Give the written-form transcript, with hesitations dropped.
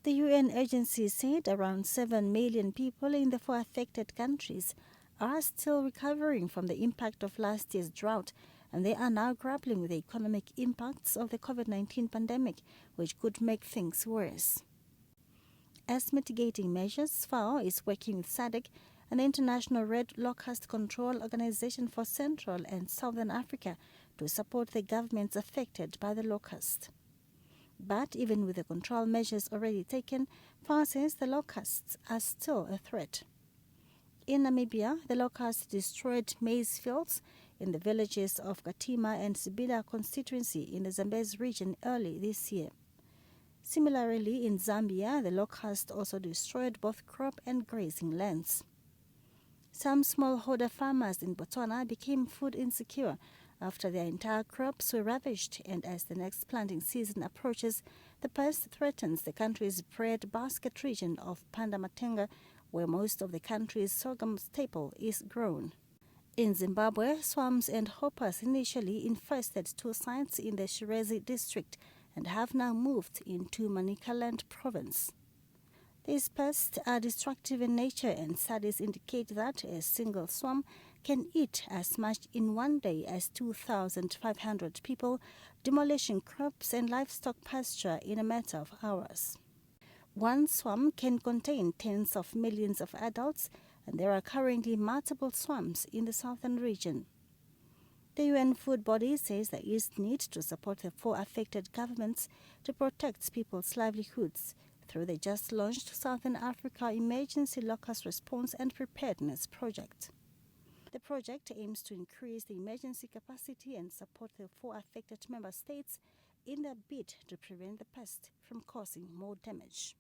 The UN agency said around 7 million people in the 4 affected countries are still recovering from the impact of last year's drought, and they are now grappling with the economic impacts of the COVID-19 pandemic, which could make things worse. As mitigating measures, FAO is working with SADC and the International Red Locust Control Organization for Central and Southern Africa to support the governments affected by the locust. But even with the control measures already taken, FAO says the locusts are still a threat. In Namibia, the locust destroyed maize fields in the villages of Katima and Sibila constituency in the Zambezi region early this year. Similarly, in Zambia, the locust also destroyed both crop and grazing lands. Some smallholder farmers in Botswana became food insecure after their entire crops were ravaged, and as the next planting season approaches, the pest threatens the country's bread basket region of Pandamatenga, where most of the country's sorghum staple is grown. In Zimbabwe, swamps and hoppers initially infested 2 sites in the Shirezi district and have now moved into Manicaland province. These pests are destructive in nature, and studies indicate that a single swarm can eat as much in one day as 2,500 people, demolishing crops and livestock pasture in a matter of hours. One swarm can contain tens of millions of adults, and there are currently multiple swarms in the southern region. The UN food body says there is need to support the 4 affected governments to protect people's livelihoods through the just-launched Southern Africa Emergency Locust Response and Preparedness Project. The project aims to increase the emergency capacity and support the 4 affected member states in their bid to prevent the pest from causing more damage.